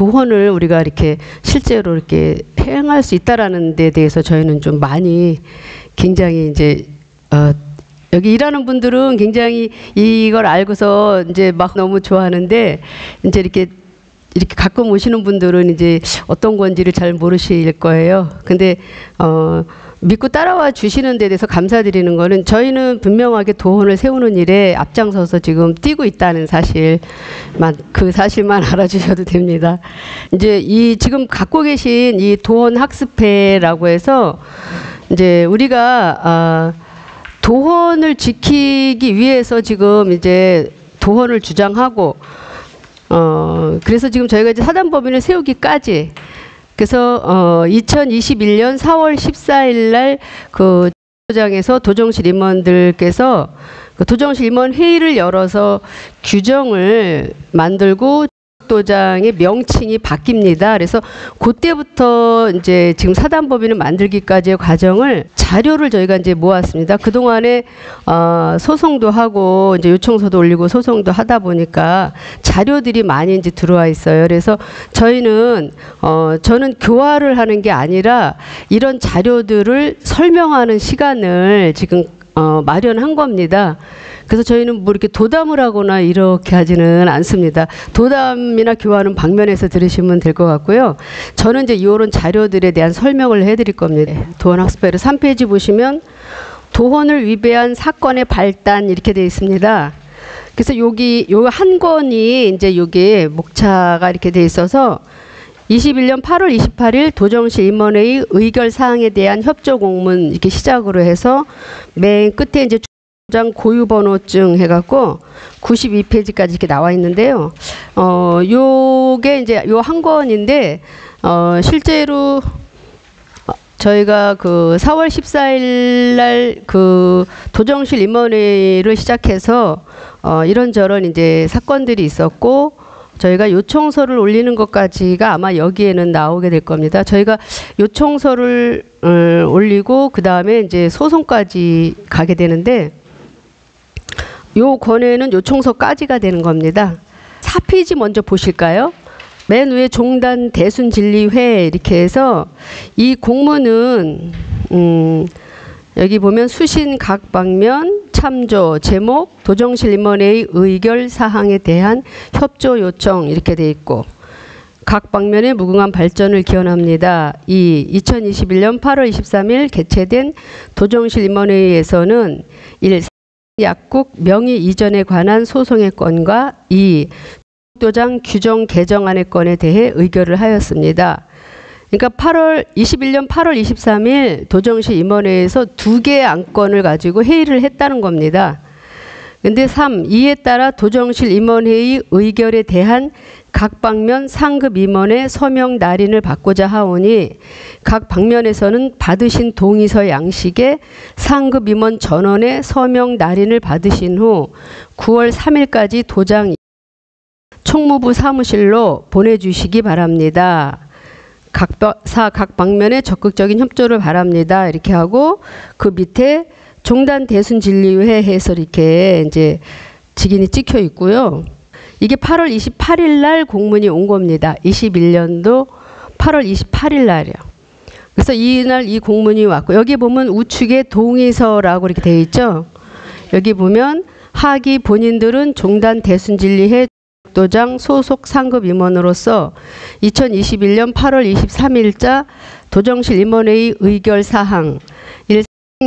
도헌을 우리가 이렇게 실제로 이렇게 행할 수 있다라는 데 대해서 저희는 좀 많이 굉장히 이제 여기 일하는 분들은 굉장히 이걸 알고서 이제 막 너무 좋아하는데, 이제 이렇게 가끔 오시는 분들은 이제 어떤 건지를 잘 모르실 거예요. 근데 믿고 따라와 주시는 데 대해서 감사드리는 거는, 저희는 분명하게 도헌을 세우는 일에 앞장서서 지금 뛰고 있다는 사실만, 그 사실만 알아주셔도 됩니다. 이제 지금 갖고 계신 이 도헌 학습회라고 해서, 이제 우리가 도헌을 지키기 위해서 지금 이제 도헌을 주장하고, 그래서 지금 저희가 이제 사단법인을 세우기까지, 그래서 2021년 4월 14일 날 그 도장에서 도정실 임원들께서 그 도정실 임원 회의를 열어서 규정을 만들고 도장의 명칭이 바뀝니다. 그래서 그때부터 이제 지금 사단법인을 만들기까지의 과정을 자료를 저희가 이제 모았습니다. 그 동안에 소송도 하고 이제 요청서도 올리고 소송도 하다 보니까 자료들이 많이 이제 들어와 있어요. 그래서 저희는 저는 교화를 하는 게 아니라 이런 자료들을 설명하는 시간을 지금 마련한 겁니다. 그래서 저희는 뭐 이렇게 도담을 하거나 이렇게 하지는 않습니다. 도담이나 교화는 방면에서 들으시면 될 것 같고요. 저는 이제 이런 자료들에 대한 설명을 해드릴 겁니다. 도헌 학습회를 3페이지 보시면 도헌을 위배한 사건의 발단 이렇게 되어 있습니다. 그래서 여기 요 한 권이 이제 여기 목차가 이렇게 되어 있어서 21년 8월 28일 도정실 임원회의 의결 사항에 대한 협조 공문 이렇게 시작으로 해서 맨 끝에 이제 도장 고유 번호증 해갖고 92페이지까지 이렇게 나와 있는데요. 요게 이제 요 한 권인데, 실제로 저희가 그 4월 14일 날 그 도정실 임원회의를 시작해서 이런저런 이제 사건들이 있었고, 저희가 요청서를 올리는 것까지가 아마 여기에는 나오게 될 겁니다. 저희가 요청서를 올리고 그 다음에 이제 소송까지 가게 되는데, 요 권에는 요청서까지가 되는 겁니다. 4페이지 먼저 보실까요? 맨 위에 종단 대순진리회 이렇게 해서 이 공문은 여기 보면 수신 각 방면 참조 제목 도정실 임원회의 의결 사항에 대한 협조 요청 이렇게 돼 있고, 각 방면의 무궁한 발전을 기원합니다. 2021년 8월 23일 개최된 도정실 임원회의에서는 1. 약국 명의 이전에 관한 소송의 건과 2. 도장 규정 개정안의 건에 대해 의결을 하였습니다. 그러니까 21년 8월 23일 도정실 임원회에서 2개의 안건을 가지고 회의를 했다는 겁니다. 근데 3. 이에 따라 도정실 임원회의 의결에 대한 각 방면 상급 임원의 서명 날인을 받고자 하오니, 각 방면에서는 받으신 동의서 양식에 상급 임원 전원의 서명 날인을 받으신 후 9월 3일까지 도장 총무부 사무실로 보내주시기 바랍니다. 각 방면에 적극적인 협조를 바랍니다. 이렇게 하고 그 밑에 종단 대순진리회 해서 이렇게 이제 직인이 찍혀 있고요. 이게 8월 28일 날 공문이 온 겁니다. 21년도 8월 28일 날이요. 그래서 이날 이 공문이 왔고, 여기 보면 우측에 동의서라고 이렇게 되어 있죠. 여기 보면 하기 본인들은 종단 대순진리회 도장 소속 상급 임원으로서 2021년 8월 23일자 도정실 임원회의 의결 사항 1.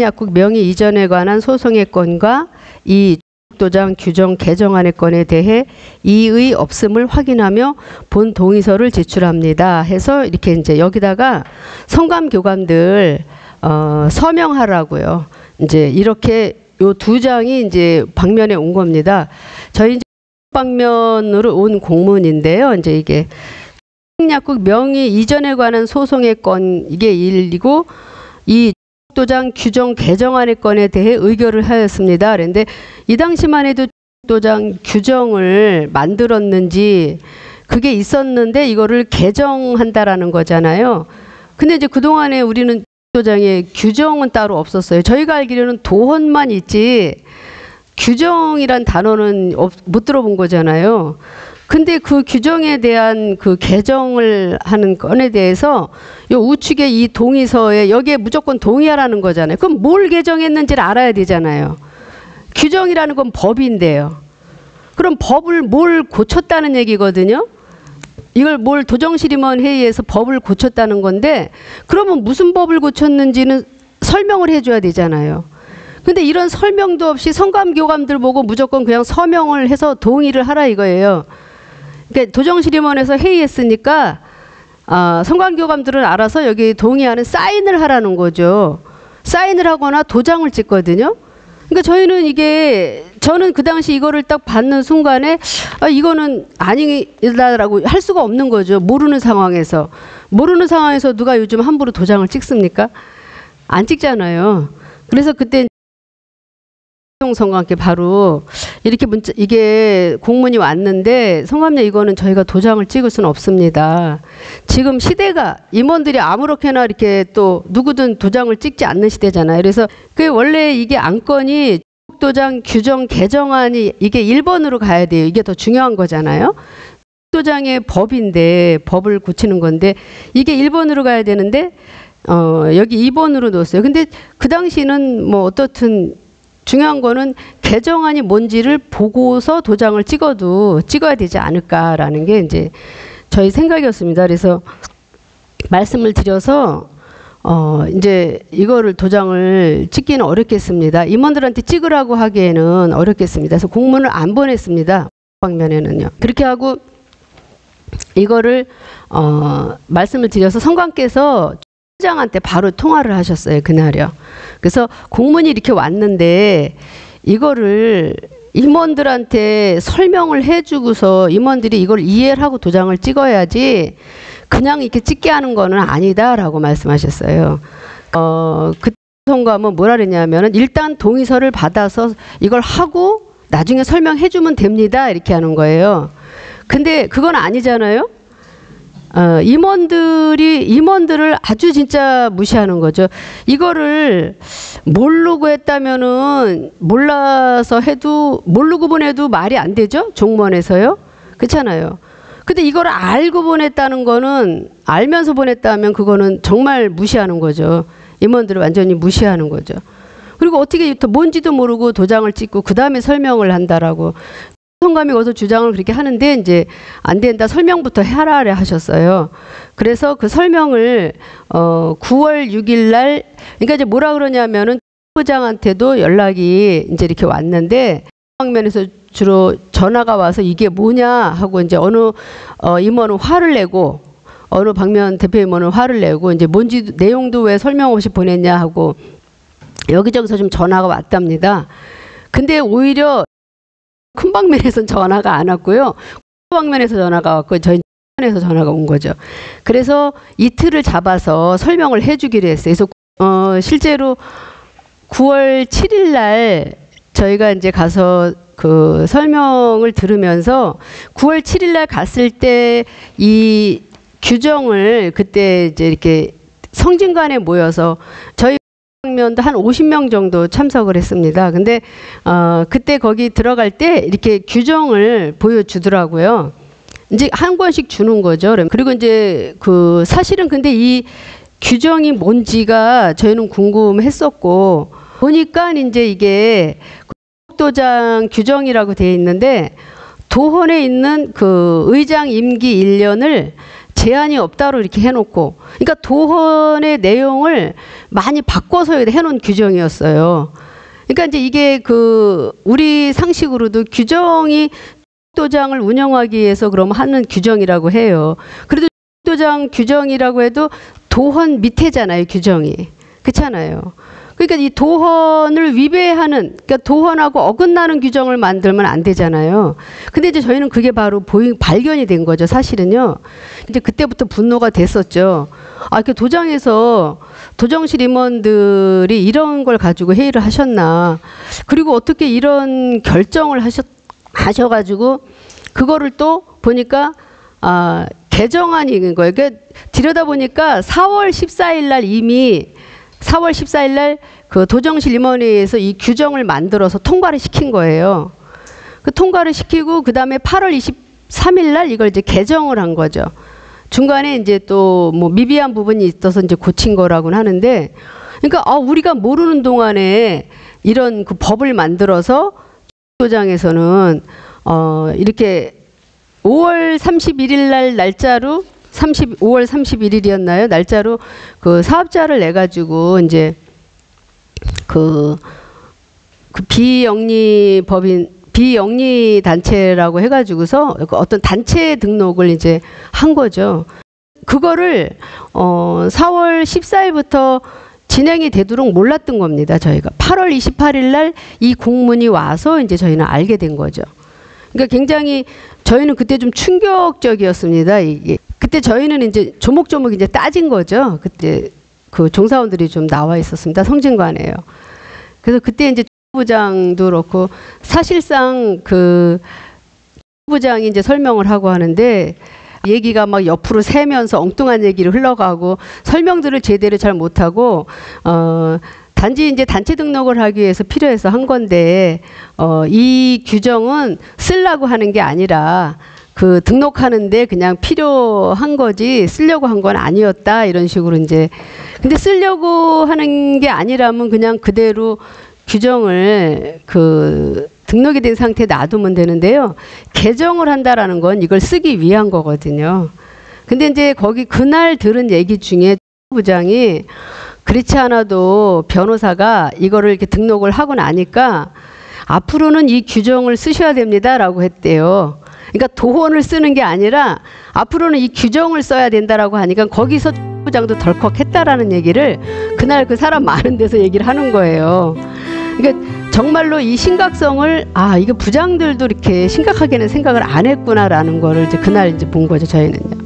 약국 명의 이전에 관한 소송의 건과 2. 도장 규정 개정안의 건에 대해 이의 없음을 확인하며 본 동의서를 제출합니다. 해서 이렇게 이제 여기다가 성감 교감들 서명하라고요. 이제 이렇게 요 2장이 이제 방면에 온 겁니다. 저희 이제 방면으로 온 공문인데요. 이제 이게 약국 명의 이전에 관한 소송의 건 이게 1이고, 이 도장 규정 개정안의 건에 대해 의결을 하였습니다. 그런데 이 당시만 해도 도장 규정을 만들었는지 그게 있었는데 이거를 개정한다라는 거잖아요. 근데 이제 그동안에 우리는 도장에 규정은 따로 없었어요. 저희가 알기로는 도헌만 있지 규정이란 단어는 못 들어본 거잖아요. 근데 그 규정에 대한 그 개정을 하는 건에 대해서 요 우측에 이 동의서에 여기에 무조건 동의하라는 거잖아요. 그럼 뭘 개정했는지를 알아야 되잖아요. 규정이라는 건 법인데요. 그럼 법을 뭘 고쳤다는 얘기거든요. 이걸 뭘 도정실임원 회의에서 법을 고쳤다는 건데, 그러면 무슨 법을 고쳤는지는 설명을 해줘야 되잖아요. 근데 이런 설명도 없이 성감교감들 보고 무조건 그냥 서명을 해서 동의를 하라 이거예요. 그러니까 도정실임원에서 회의했으니까 성감교감들은 알아서 여기 동의하는 사인을 하라는 거죠. 사인을 하거나 도장을 찍거든요. 그러니까 저는 그 당시 이거를 딱 받는 순간에 이거는 아니다라고 할 수가 없는 거죠. 모르는 상황에서 누가 요즘 함부로 도장을 찍습니까? 안 찍잖아요. 그래서 그때 성감께 바로 이렇게 이게 공문이 왔는데, 성감님 이거는 저희가 도장을 찍을 수는 없습니다. 지금 시대가 임원들이 아무렇게나 이렇게 또 누구든 도장을 찍지 않는 시대잖아요. 그래서 그 원래 이게 안건이 도장 규정 개정안이 이게 1번으로 가야 돼요. 이게 더 중요한 거잖아요. 도장의 법인데 법을 고치는 건데 이게 1번으로 가야 되는데 여기 2번으로 넣었어요. 근데 그 당시는 뭐 어떻든 중요한 거는 개정안이 뭔지를 보고서 도장을 찍어야 되지 않을까라는 게 이제 저희 생각이었습니다. 그래서 말씀을 드려서 이제 이거를 도장을 찍기는 어렵겠습니다. 임원들한테 찍으라고 하기에는 어렵겠습니다. 그래서 공문을 안 보냈습니다. 방면에는요. 그렇게 하고 이거를 말씀을 드려서 성관께서 장한테 바로 통화를 하셨어요. 그날이요. 그래서 공문이 이렇게 왔는데 이거를 임원들한테 설명을 해주고서 임원들이 이걸 이해를 하고 도장을 찍어야지 그냥 이렇게 찍게 하는 거는 아니다라고 말씀하셨어요. 그 성감은 뭐라 그랬냐면은 일단 동의서를 받아서 이걸 하고 나중에 설명해주면 됩니다. 이렇게 하는 거예요. 근데 그건 아니잖아요. 임원들을 아주 진짜 무시하는 거죠. 이거를 모르고 했다면은 몰라서 해도 모르고 보내도 말이 안 되죠. 종무원에서요. 그렇잖아요. 근데 이걸 알고 보냈다는 거는 알면서 보냈다면 그거는 정말 무시하는 거죠. 임원들을 완전히 무시하는 거죠. 그리고 어떻게 뭔지도 모르고 도장을 찍고 그 다음에 설명을 한다라고. 성감이 거기서 주장을 그렇게 하는데 이제 안 된다, 설명부터 해라 하셨어요. 그래서 그 설명을 9월 6일 날, 그러니까 이제 뭐라 그러냐면은 부장한테도 연락이 이제 이렇게 왔는데 방면에서 주로 전화가 와서 이게 뭐냐 하고 이제 어느 임원은 화를 내고 어느 방면 대표 임원은 화를 내고 이제 뭔지 내용도 왜 설명 없이 보냈냐 하고 여기저기서 좀 전화가 왔답니다. 근데 오히려 큰 방면에서는 전화가 안 왔고요. 큰 방면에서 전화가 왔고 저희 에서 전화가 온 거죠. 그래서 이틀을 잡아서 설명을 해주기로 했어요. 그래서 실제로 9월 7일 날 저희가 이제 가서 그 설명을 들으면서 9월 7일 날 갔을 때 이 규정을 그때 이제 이렇게 성진관에 모여서 저희 면도 한 50명 정도 참석을 했습니다. 근데 그때 거기 들어갈 때 이렇게 규정을 보여주더라고요. 이제 한 권씩 주는 거죠. 그리고 이제 그 사실은 근데 이 규정이 뭔지가 저희는 궁금했었고 보니까 이제 이게 도장 규정이라고 되어 있는데 도헌에 있는 그 의장 임기 1년을 제한이 없다로 이렇게 해놓고, 그러니까 도헌의 내용을 많이 바꿔서 해놓은 규정이었어요. 그러니까 이제 이게 그 우리 상식으로도 규정이 도장을 운영하기 위해서 그럼 하는 규정이라고 해요. 그래도 도장 규정이라고 해도 도헌 밑에잖아요, 규정이. 그렇잖아요. 그러니까 이 도헌을 위배하는, 그러니까 도헌하고 어긋나는 규정을 만들면 안 되잖아요. 근데 이제 저희는 그게 바로 발견이 된 거죠, 사실은요. 이제 그때부터 분노가 됐었죠. 이렇게 도장에서 도정실 임원들이 이런 걸 가지고 회의를 하셨나. 그리고 어떻게 이런 결정을 하셔가지고 그거를 또 보니까 개정안인 거예요. 그러니까 들여다보니까 4월 14일 날 이미 4월 14일 날 그 도정실 임원회의에서 이 규정을 만들어서 통과를 시킨 거예요. 그 통과를 시키고 그 다음에 8월 23일 날 이걸 이제 개정을 한 거죠. 중간에 이제 또 뭐 미비한 부분이 있어서 이제 고친 거라고는 하는데, 그러니까 우리가 모르는 동안에 이런 그 법을 만들어서 도장에서는 이렇게 5월 31일 날 날짜로 5월 31일이었나요? 날짜로 그 사업자를 내 가지고 이제 그 비영리 단체라고 해가지고서 어떤 단체 등록을 이제 한 거죠. 그거를 4월 14일부터 진행이 되도록 몰랐던 겁니다. 저희가 8월 28일 날 이 공문이 와서 이제 저희는 알게 된 거죠. 그러니까 굉장히 저희는 그때 좀 충격적이었습니다. 이게 그때 저희는 이제 조목조목 이제 따진 거죠. 그때 그 종사원들이 좀 나와 있었습니다. 성진관에요. 그래서 그때 이제 부장도 그렇고 사실상 그 부장이 이제 설명을 하고 하는데 얘기가 막 옆으로 새면서 엉뚱한 얘기를 흘러가고 설명들을 제대로 잘 못하고 단지 이제 단체 등록을 하기 위해서 필요해서 한 건데 이 규정은 쓰려고 하는 게 아니라 그 등록하는데 그냥 필요한 거지 쓰려고 한 건 아니었다 이런 식으로 이제 근데 쓰려고 하는 게 아니라면 그냥 그대로 규정을 그 등록이 된 상태에 놔두면 되는데요. 개정을 한다라는 건 이걸 쓰기 위한 거거든요. 근데 이제 거기 그날 들은 얘기 중에 부장이 그렇지 않아도 변호사가 이거를 이렇게 등록을 하고 나니까 앞으로는 이 규정을 쓰셔야 됩니다라고 했대요. 그러니까 도원을 쓰는 게 아니라 앞으로는 이 규정을 써야 된다라고 하니까 거기서 부장도 덜컥했다라는 얘기를 그날 그 사람 많은 데서 얘기를 하는 거예요. 그러니까 정말로 이 심각성을 이게 부장들도 이렇게 심각하게는 생각을 안 했구나라는 거를 이제 그날 이제 본 거죠, 저희는요.